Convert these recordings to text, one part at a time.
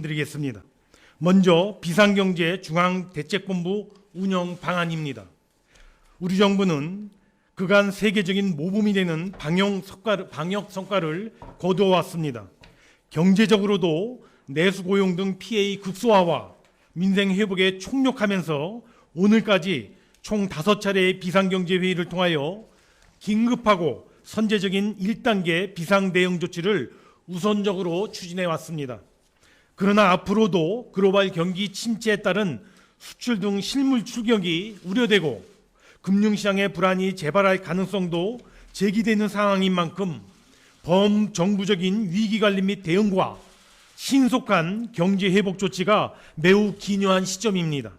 드리겠습니다. 먼저 비상경제중앙대책본부 운영 방안입니다. 우리 정부는 그간 세계적인 모범이 되는 방역 성과를 거두어왔습니다. 경제적으로도 내수 고용 등 피해의 극소화와 민생 회복에 총력하면서 오늘까지 총 5차례의 비상경제회의를 통하여 긴급하고 선제적인 1단계 비상대응 조치를 우선적으로 추진해 왔습니다. 그러나 앞으로도 글로벌 경기 침체에 따른 수출 등 실물 출격이 우려되고 금융시장의 불안이 재발할 가능성도 제기되는 상황인 만큼 범정부적인 위기관리 및 대응과 신속한 경제회복 조치가 매우 기묘한 시점입니다.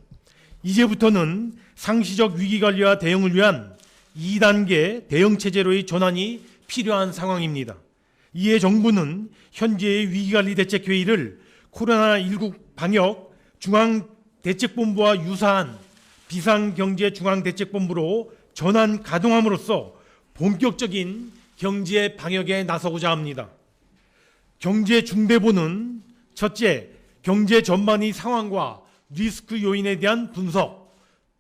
이제부터는 상시적 위기관리와 대응을 위한 2단계 대응체제로의 전환이 필요한 상황입니다. 이에 정부는 현재의 위기관리 대책회의를 코로나19 방역 중앙대책본부와 유사한 비상경제중앙대책본부로 전환 가동함으로써 본격적인 경제 방역에 나서고자 합니다. 경제중대본은 첫째, 경제 전반의 상황과 리스크 요인에 대한 분석,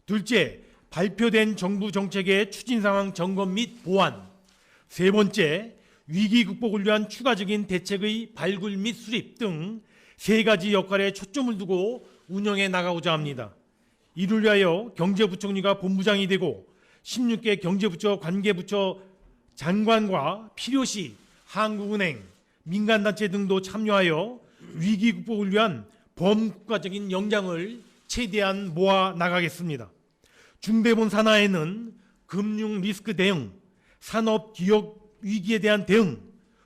둘째, 발표된 정부 정책의 추진 상황 점검 및 보완, 세 번째, 위기 극복을 위한 추가적인 대책의 발굴 및 수립 등 세 가지 역할에 초점을 두고 운영해 나가고자 합니다. 이를 위하여 경제부총리가 본부장이 되고 16개 경제부처 관계부처 장관과 필요시 한국은행, 민간단체 등도 참여하여 위기 극복을 위한 범국가적인 역량을 최대한 모아 나가겠습니다. 중대본 산하에는 금융 리스크 대응, 산업 기업 위기에 대한 대응,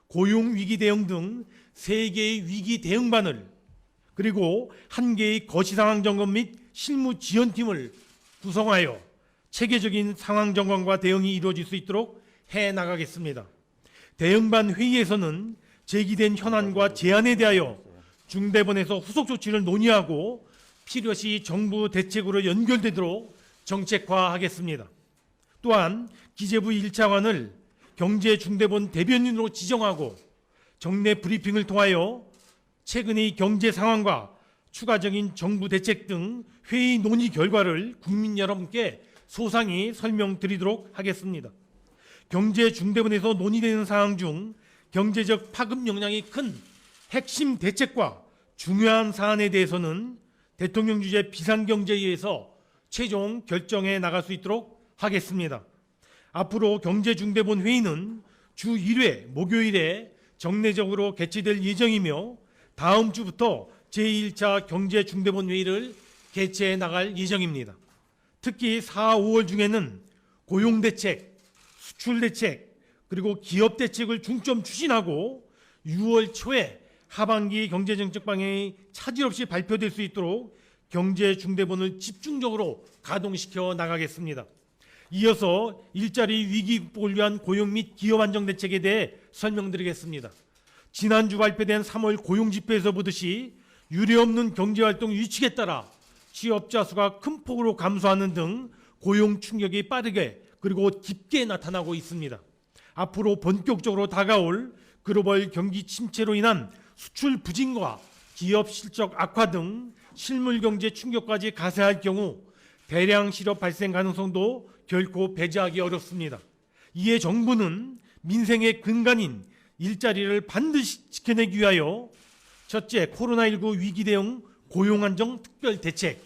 고용 위기 대응 등 3개의 위기 대응반을 그리고 1개의 거시 상황 점검 및 실무 지원팀을 구성하여 체계적인 상황 점검과 대응이 이루어질 수 있도록 해 나가겠습니다. 대응반 회의에서는 제기된 현안과 제안에 대하여 중대본에서 후속 조치를 논의하고 필요시 정부 대책으로 연결되도록 정책화하겠습니다. 또한 기재부 1차관을 경제중대본 대변인으로 지정하고 정례 브리핑을 통하여 최근의 경제 상황과 추가적인 정부 대책 등 회의 논의 결과를 국민 여러분께 소상히 설명드리도록 하겠습니다. 경제중대본에서 논의되는 사항 중 경제적 파급 역량이 큰 핵심 대책과 중요한 사안에 대해서는 대통령 주재 비상경제회의에서 최종 결정해 나갈 수 있도록 하겠습니다. 앞으로 경제중대본 회의는 주 1회 목요일에 정례적으로 개최될 예정이며 다음 주부터 제1차 경제중대본 회의를 개최해 나갈 예정입니다. 특히 4, 5월 중에는 고용대책, 수출대책, 그리고 기업대책을 중점 추진하고 6월 초에 하반기 경제정책 방향이 차질 없이 발표될 수 있도록 경제중대본을 집중적으로 가동시켜 나가겠습니다. 이어서 일자리 위기 극복을 위한 고용 및 기업 안정 대책에 대해 설명드리겠습니다. 지난주 발표된 3월 고용지표에서 보듯이 유례없는 경제활동 위축에 따라 취업자 수가 큰 폭으로 감소하는 등 고용 충격이 빠르게 그리고 깊게 나타나고 있습니다. 앞으로 본격적으로 다가올 글로벌 경기 침체로 인한 수출 부진과 기업 실적 악화 등 실물 경제 충격까지 가세할 경우 대량 실업 발생 가능성도 결코 배제하기 어렵습니다. 이에 정부는 민생의 근간인 일자리를 반드시 지켜내기 위하여 첫째, 코로나19 위기 대응 고용 안정 특별 대책,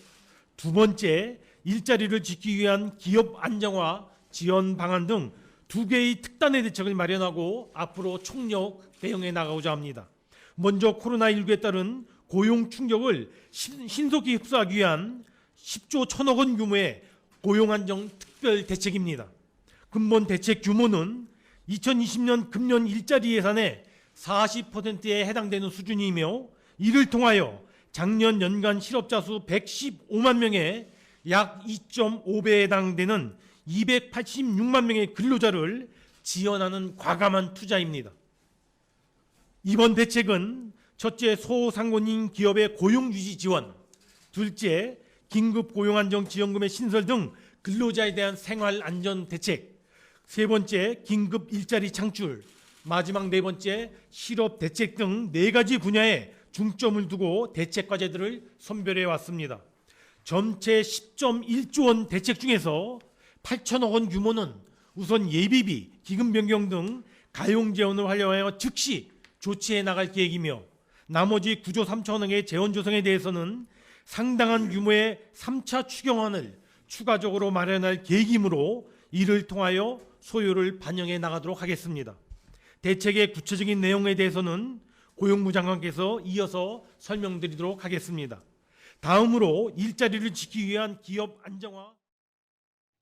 두 번째, 일자리를 지키기 위한 기업 안정화 지원 방안 등 2개의 특단의 대책을 마련하고 앞으로 총력 대응해 나가고자 합니다. 먼저 코로나19에 따른 고용 충격을 신속히 흡수하기 위한 10조 1천억 원 규모의 고용안정 특별 대책입니다. 근본 대책 규모는 2020년 금년 일자리 예산의 40%에 해당되는 수준이며 이를 통하여 작년 연간 실업자 수 115만 명의 약 2.5배에 해당되는 286만 명의 근로자를 지원하는 과감한 투자입니다. 이번 대책은 첫째, 소상공인 기업의 고용 유지 지원, 둘째, 긴급 고용안정지원금의 신설 등 근로자에 대한 생활안전 대책, 세 번째, 긴급 일자리 창출, 마지막 네 번째, 실업 대책 등 4가지 분야에 중점을 두고 대책 과제들을 선별해 왔습니다. 전체 10.1조 원 대책 중에서 8천억 원 규모는 우선 예비비, 기금 변경 등 가용 재원을 활용하여 즉시 조치해 나갈 계획이며 나머지 9조 3천억의 재원 조성에 대해서는 상당한 규모의 3차 추경안을 추가적으로 마련할 계획이므로 이를 통하여 소요를 반영해 나가도록 하겠습니다. 대책의 구체적인 내용에 대해서는 고용부 장관께서 이어서 설명드리도록 하겠습니다. 다음으로 일자리를 지키기 위한 기업 안정화